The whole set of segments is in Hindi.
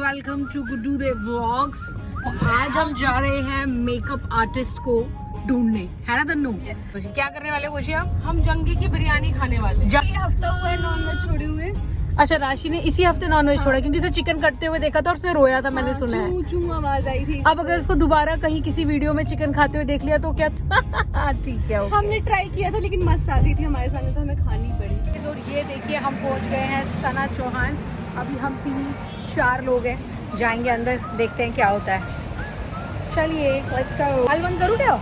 वेलकम टू गुड्डू दे व्लॉग्स। आज हम जा रहे हैं मेकअप आर्टिस्ट को ढूंढने, है ना तन्नू? yes. क्या करने वाले खुशी? हम जंगी की बिरयानी खाने वाले हैं। ये हफ्ता हुआ है नॉनवेज छोड़े हुए। अच्छा, राशि ने इसी हफ्ते नॉनवेज छोड़ा क्योंकि तो चिकन कटते हुए देखा था और उससे रोया था, मैंने सुना है। चू आवाज आई थी। अब अगर इसको दोबारा कहीं किसी वीडियो में चिकन खाते हुए देख लिया तो क्या? ठीक है, हमने ट्राई किया था लेकिन मस्त आ गई थी हमारे सामने, तो हमें खानी पड़ी। तो ये देखिए हम पहुंच गए हैं सना चौहान। अभी हम 3-4 लोग हैं, जाएंगे अंदर, देखते हैं क्या होता है। चलिए लेट्स गो। बंद करूँ क्या?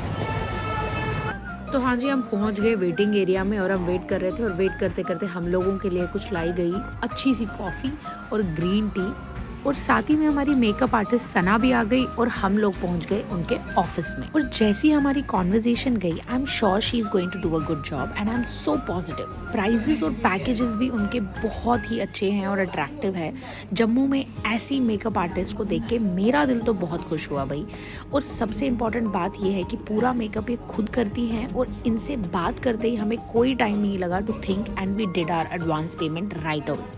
तो हाँ जी, हम पहुंच गए वेटिंग एरिया में और हम वेट कर रहे थे और वेट करते करते हम लोगों के लिए कुछ लाई गई अच्छी सी कॉफ़ी और ग्रीन टी, और साथ ही में हमारी मेकअप आर्टिस्ट सना भी आ गई और हम लोग पहुंच गए उनके ऑफिस में। और जैसी हमारी कॉन्वर्जेशन गई, I am sure she is going to do a good job and I am so positive. Prizes और पैकेजेस भी उनके बहुत ही अच्छे हैं और अट्रैक्टिव है। जम्मू में ऐसी मेकअप आर्टिस्ट को देख के मेरा दिल तो बहुत खुश हुआ भाई। और सबसे इम्पोर्टेंट बात यह है कि पूरा मेकअप ये खुद करती हैं और इनसे बात करते ही हमें कोई टाइम नहीं लगा to think and we did our advance payment right away.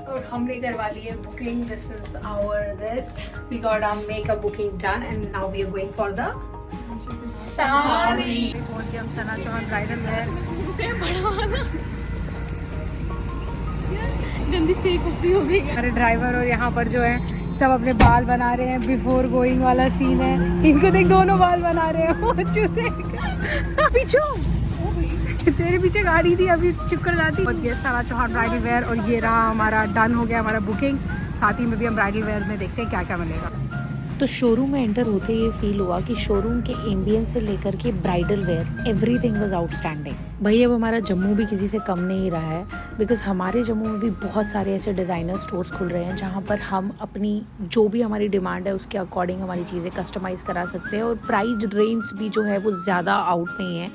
और हमने करवा ली है booking. This is we got our makeup booking done and now we are going for the sari. पहुंच गए हम सना चौहान ब्राइडल है। गंदी फेक हंसी हो गई। हमारे ड्राइवर और यहाँ पर जो है सब अपने बाल बना रहे हैं। बिफोर गोइंग वाला सीन है। इनको देख, दोनों बाल बना रहे हैं। पीछे तेरे पीछे गाड़ी थी, अभी चुक्कर जाती। पहुंच गए सना चौहान ब्राइडल वेयर और ये रहा हमारा डन हो गया हमारा बुकिंग। साथ ही में भी हम ब्राइडल वेयर में देखते हैं क्या क्या मिलेगा। तो शोरूम में एंटर होते ये फील हुआ कि शोरूम के एम्बियंस से लेकर के bridal where everything was outstanding. भाई अब हमारा जम्मू भी किसी से कम नहीं रहा है, बिकॉज हमारे जम्मू में भी बहुत सारे ऐसे डिज़ाइनर स्टोर्स खुल रहे हैं जहाँ पर हम अपनी जो भी हमारी डिमांड है उसके अकॉर्डिंग हमारी चीज़ें कस्टमाइज़ करा सकते हैं। और प्राइस रेंज भी जो है वो ज़्यादा आउट नहीं है।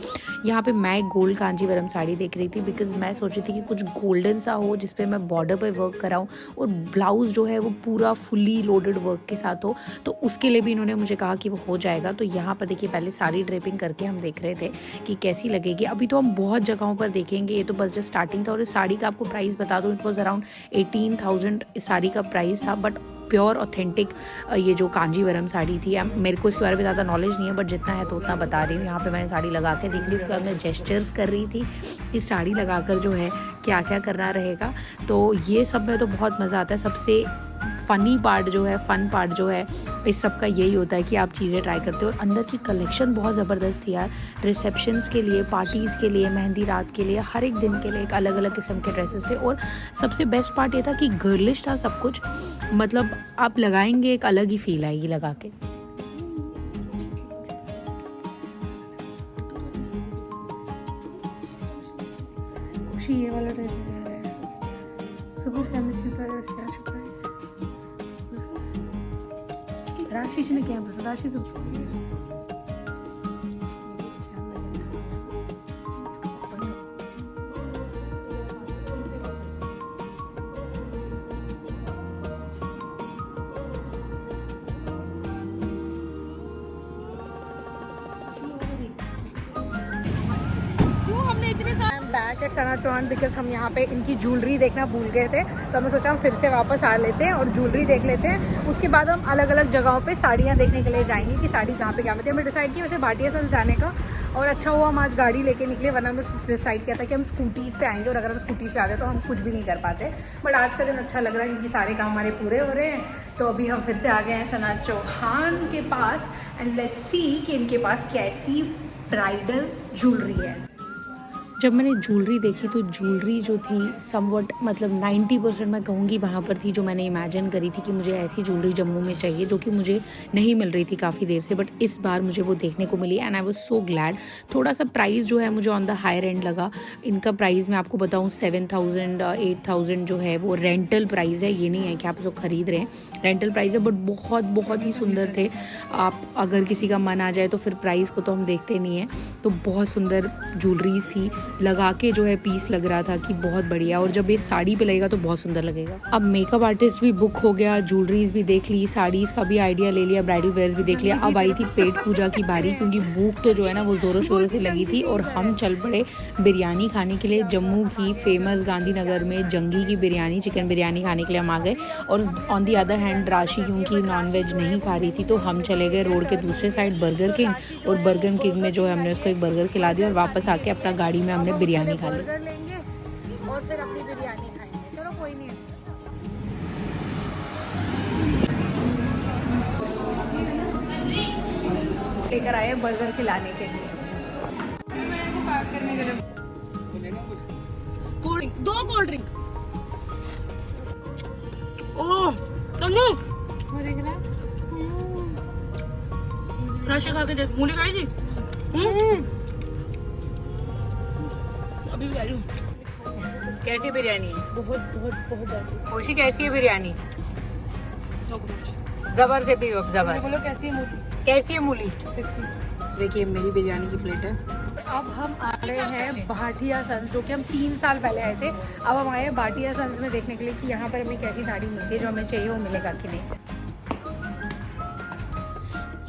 यहाँ पे मैं एक गोल्ड कांजीवरम साड़ी देख रही थी, बिकॉज मैं सोच रही थी कि कुछ गोल्डन सा हो जिसपे मैं बॉर्डर पे वर्क कराऊँ और ब्लाउज जो है वो पूरा फुली लोडेड वर्क के साथ हो, तो उसके लिए भी इन्होंने मुझे कहा कि वो हो जाएगा। तो यहाँ पर देखिए पहले साड़ी ड्रेपिंग करके हम देख रहे थे कि कैसी लगेगी। अभी तो हम बहुत जगहों पर देखेंगे, ये तो बस जस्ट स्टार्टिंग था। और इस साड़ी का आपको प्राइस बता दूँ, इट वॉज अराउंड 18,000 इस साड़ी का प्राइस था। बट प्योर ऑथेंटिक ये जो कांजीवरम साड़ी थी, मेरे को इसके बारे में ज़्यादा नॉलेज नहीं है, बट जितना है तो उतना बता रही हूँ। यहाँ पे मैंने साड़ी लगा के देख ली, उसके बाद मैं जेस्चर्स कर रही थी कि साड़ी लगाकर जो है क्या क्या करना रहेगा। तो ये सब में तो बहुत मज़ा आता है। सबसे फन पार्ट जो है इस सब का यही होता है कि आप चीज़ें ट्राई करते हो। और अंदर की कलेक्शन बहुत ज़बरदस्त थी यार। रिसेप्शंस के लिए, पार्टीज़ के लिए, मेहंदी रात के लिए, हर एक दिन के लिए एक अलग अलग किस्म के ड्रेसेस थे। और सबसे बेस्ट पार्ट ये था कि गर्लिश था सब कुछ, मतलब आप लगाएंगे एक अलग ही फील आएगी लगा के। ये वाला ड्रेस राशि ने क्या पसंद? राशि तो back at Sana Chauhan, because हम यहाँ पे इनकी ज्वेलरी देखना भूल गए थे, तो हमने सोचा हम फिर से वापस आ लेते हैं और ज्वेलरी देख लेते हैं। उसके बाद हम अलग अलग जगहों पे साड़ियाँ देखने के लिए जाएंगे कि साड़ी कहाँ पे क्या मिलती है। हमने डिसाइड किया वैसे भाटिया सल जाने का, और अच्छा हुआ हम आज गाड़ी लेके निकले, वरना हमने डिसाइड किया था कि हम स्कूटीज़ पे आएंगे और अगर हम स्कूटीज़ पे आते तो हम कुछ भी नहीं कर पाते। बट आज का दिन अच्छा लग रहा है क्योंकि सारे काम हमारे पूरे हो रहे हैं। तो अभी हम फिर से आ गए हैं सना चौहान के पास एंड लेट्स सी कि इनके पास कैसी ब्राइडल ज्वेलरी है। जब मैंने ज्वेलरी देखी तो ज्वेलरी जो थी समवट मतलब 90% मैं कहूँगी वहाँ पर थी जो मैंने इमेजिन करी थी कि मुझे ऐसी ज्वेलरी जम्मू में चाहिए, जो कि मुझे नहीं मिल रही थी काफ़ी देर से। बट इस बार मुझे वो देखने को मिली and I was so glad. थोड़ा सा प्राइस जो है मुझे ऑन द हायर एंड लगा। इनका प्राइस मैं आपको बताऊँ 7,000 8,000 जो है वो रेंटल प्राइस है, ये नहीं है कि आप उसको खरीद रहे हैं, रेंटल प्राइस है। बट बहुत ही सुंदर थे। आप अगर किसी का मन आ जाए तो फिर प्राइस को तो हम देखते नहीं हैं। तो बहुत सुंदर ज्वेलरीज थी लगा के जो है पीस लग रहा था कि बहुत बढ़िया, और जब ये साड़ी पे लगेगा तो बहुत सुंदर लगेगा। अब मेकअप आर्टिस्ट भी बुक हो गया, ज्वेलरीज भी देख ली, साड़ीज का भी आइडिया ले लिया, ब्राइडल वेयर्स भी देख लिया। अब आई थी पेट पूजा की बारी, क्योंकि भूख तो जो है ना वो जोरों शोरों से लगी थी और हम चल पड़े बिरयानी खाने के लिए। जम्मू की फेमस गांधीनगर में जंगी की बिरयानी, चिकन बिरयानी खाने के लिए हम आ गए। और ऑन दी अदर हैंड राशि क्योंकि नॉनवेज नहीं खा रही थी तो हम चले गए रोड के दूसरे साइड बर्गर किंग, और बर्गर किंग में जो है हमने उसको एक बर्गर खिला दिया और वापस आके अपना गाड़ी में हमने बिरयानी खा ली। बर्गर लेंगे और फिर अपनी बिरयानी खाएंगे। चलो कोई नहीं, लेकर आए बर्गर खिलाने के लिए। फिर मैंने इनको पैक करने के लिए कोल्ड ड्रिंक, 2 कोल्ड ड्रिंक। ओह तन्नू मुझे खिला, राशि खा के देख, मूली खाई थी। अभी भी आ रही हूँ। कैसी बिरयानी है? बहुत बहुत बहुत ज्यादा। खुशी कैसी है बिरयानी? जबर से भी जबर। बोलो कैसी है मूली? कैसी है मूली? देखिए मेरी बिरयानी की प्लेट है। अब हम आ रहे हैं भाटिया सन्स, जो कि हम 3 साल पहले आए थे। अब हम आए हैं भाटिया सन्स में देखने के लिए कि यहाँ पर हमें कैसी साड़ी मिलती है, जो हमें चाहिए वो मिलेगा कि नहीं।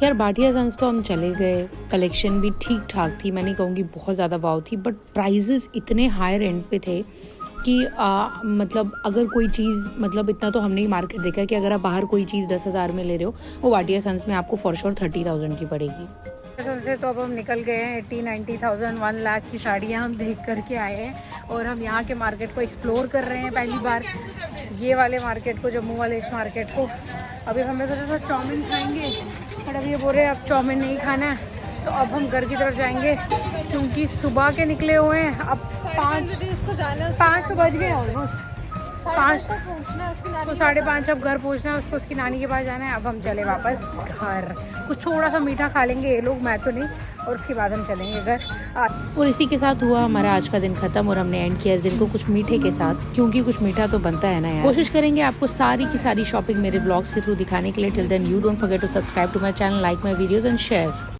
यार भाटिया सन्स तो हम चले गए, कलेक्शन भी ठीक ठाक थी, मैं नहीं कहूँगी बहुत ज़्यादा वाव थी, बट प्राइजेस इतने हायर एंड पे थे कि मतलब अगर कोई चीज़, मतलब इतना तो हमने ही मार्केट देखा है कि अगर आप बाहर कोई चीज़ 10,000 में ले रहे हो, वो भाटिया सन्स में आपको फॉर श्योर 30,000 की पड़ेगी। से तो अब हम निकल गए हैं 80-90,000 1 लाख की साड़ियाँ हम देख करके आए हैं और हम यहाँ के मार्केट को एक्सप्लोर कर रहे हैं पहली बार, ये वाले मार्केट को, जम्मू वाले इस मार्केट को। अभी हमने सोचा था चाउमीन खाएंगे, बट अब ये बोल रहे हैं अब चाउमीन नहीं खाना है, तो अब हम घर की तरफ जाएंगे क्योंकि सुबह के निकले हुए हैं। अब 5 तो बज गए ऑलमोस्ट, 5 तो 5:30 अब घर पहुंचना है, उसको उसकी नानी के पास जाना है। अब हम चले वापस घर, कुछ थोड़ा सा मीठा खा लेंगे ये लोग, मैं तो नहीं, और उसके बाद हम चलेंगे घर। और इसी के साथ हुआ हमारा आज का दिन खत्म और हमने एंड किया इस दिन को कुछ मीठे के साथ, क्योंकि कुछ मीठा तो बनता है ना यार। कोशिश करेंगे आपको सारी की सारी शॉपिंग मेरे व्लॉग्स के थ्रू दिखाने के लिए। Till then you don't forget to subscribe to my channel, like my videos and share.